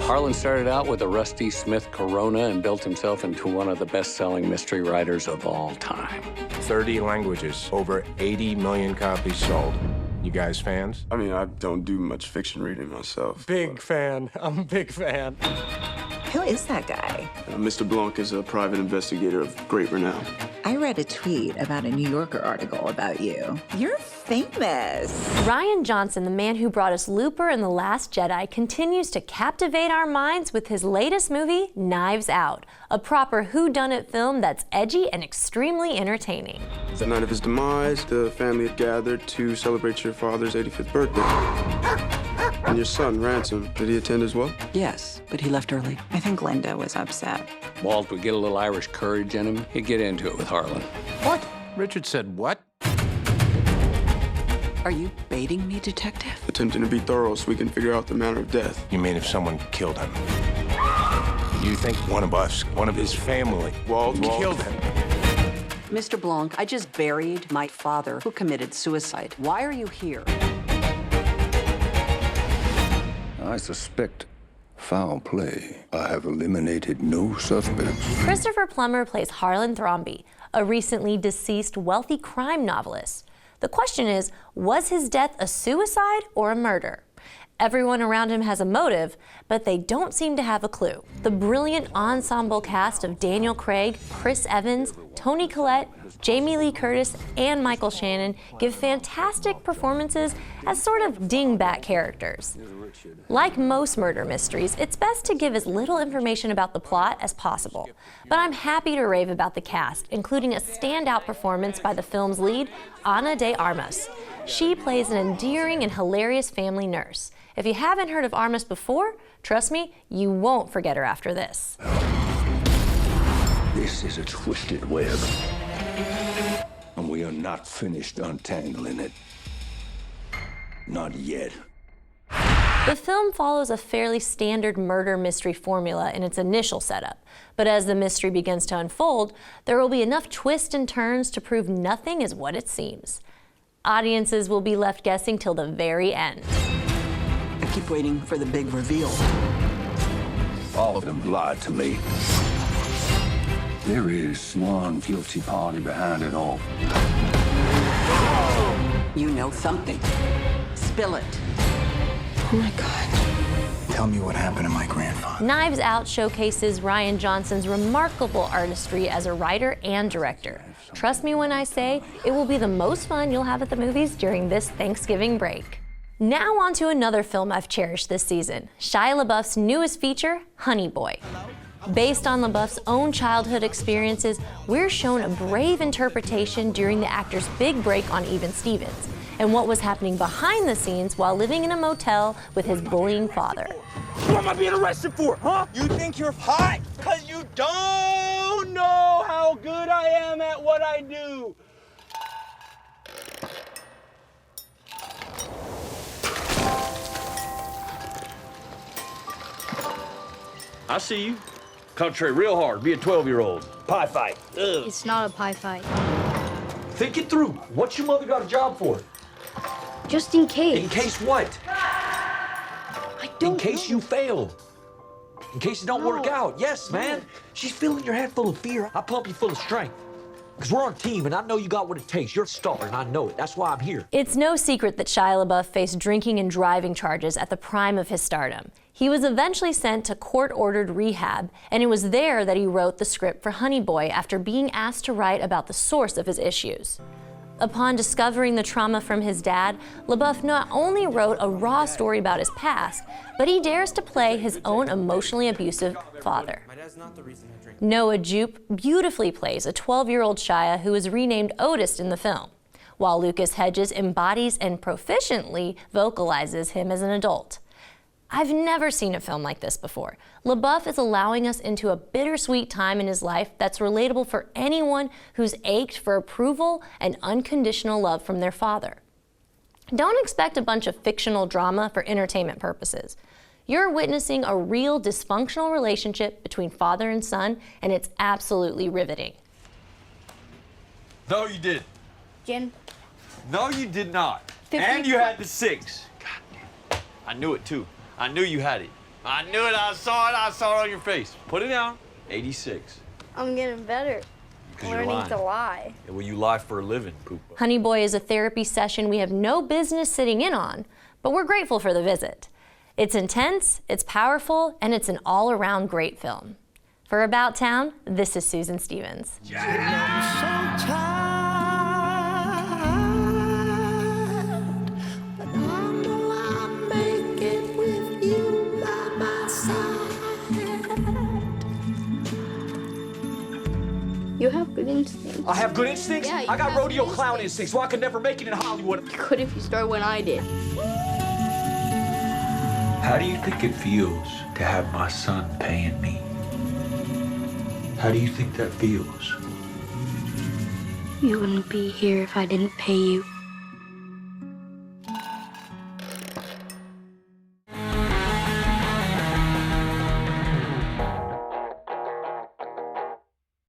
Harlan started out with a Rusty Smith Corona and built himself into one of the best-selling mystery writers of all time. 30 languages, over 80 million copies sold. You guys fans? I mean, I don't do much fiction reading myself. Big fan. I'm a big fan. Who is that guy? Mr. Blanc is a private investigator of great renown. I read a tweet about a New Yorker article about you. You're famous. Rian Johnson, the man who brought us Looper and The Last Jedi, continues to captivate our minds with his latest movie, Knives Out, a proper whodunit film that's edgy and extremely entertaining. The night of his demise, the family had gathered to celebrate your father's 85th birthday. And your son, Ransom, did he attend as well? Yes, but he left early. I think Linda was upset. Walt would get a little Irish courage in him. He'd get into it with Harlan. What? Richard said what? Are you baiting me, detective? Attempting to be thorough so we can figure out the manner of death. You mean if someone killed him? You think one of us, one of his family, Walt. killed him? Mr. Blanc, I just buried my father who committed suicide. Why are you here? I suspect foul play. I have eliminated no suspects. Christopher Plummer plays Harlan Thrombey, a recently deceased wealthy crime novelist. The question is, was his death a suicide or a murder? Everyone around him has a motive, but they don't seem to have a clue. The brilliant ensemble cast of Daniel Craig, Chris Evans, Toni Collette, Jamie Lee Curtis, and Michael Shannon give fantastic performances as sort of dingbat characters. Like most murder mysteries, it's best to give as little information about the plot as possible. But I'm happy to rave about the cast, including a standout performance by the film's lead, Ana de Armas. She plays an endearing and hilarious family nurse. If you haven't heard of Armas before, trust me, you won't forget her after this. This is a twisted web, and we are not finished untangling it. Not yet. The film follows a fairly standard murder mystery formula in its initial setup, but as the mystery begins to unfold, there will be enough twists and turns to prove nothing is what it seems. Audiences will be left guessing till the very end. I keep waiting for the big reveal. All of them lied to me. There is one guilty party behind it all. You know something. Spill it. Oh my God. Tell me what happened to my grandfather. Knives Out showcases Rian Johnson's remarkable artistry as a writer and director. Trust me when I say it will be the most fun you'll have at the movies during this Thanksgiving break. Now on to another film I've cherished this season, Shia LaBeouf's newest feature, Honey Boy. Based on LaBeouf's own childhood experiences, we're shown a brave interpretation during the actor's big break on Even Stevens, and what was happening behind the scenes while living in a motel with his bullying father. What am I being arrested for, huh? You think you're hot because you don't know how good I am at what I do. I see you. Concentrate real hard. Be a 12-year-old. Pie fight. Ugh. It's not a pie fight. Think it through. What's your mother got a job for? Just in case. In case what? I don't In case know. you fail. In case it don't work out. Yes, man. She's filling your head full of fear. I pump you full of strength. Because we're on a team, and I know you got what it takes. You're a star, and I know it. That's why I'm here. It's no secret that Shia LaBeouf faced drinking and driving charges at the prime of his stardom. He was eventually sent to court-ordered rehab, and it was there that he wrote the script for Honey Boy after being asked to write about the source of his issues. Upon discovering the trauma from his dad, LaBeouf not only wrote a raw story about his past, but he dares to play his own emotionally abusive father. Noah Jupe beautifully plays a 12-year-old Shia who is renamed Otis in the film, while Lucas Hedges embodies and proficiently vocalizes him as an adult. I've never seen a film like this before. LaBeouf is allowing us into a bittersweet time in his life that's relatable for anyone who's ached for approval and unconditional love from their father. Don't expect a bunch of fictional drama for entertainment purposes. You're witnessing a real dysfunctional relationship between father and son, and it's absolutely riveting. No, you didn't. Jim. No, you did not. 50 And you had the 6. God damn. I knew it, too. I knew you had it. I knew it. I saw it on your face. Put it down. 86. I'm getting better. Because you're Learning lying. to lie. Yeah, well, you lie for a living, Poopa. Honey Boy is a therapy session we have no business sitting in on, but we're grateful for the visit. It's intense, it's powerful, and it's an all-around great film. For About Town, this is Susan Stevens. You have good instincts. I have good instincts? Yeah, you I got have rodeo good clown instincts. instincts, so I could never make it in Hollywood. You could if you started when I did. How do you think it feels to have my son paying me? How do you think that feels? You wouldn't be here if I didn't pay you.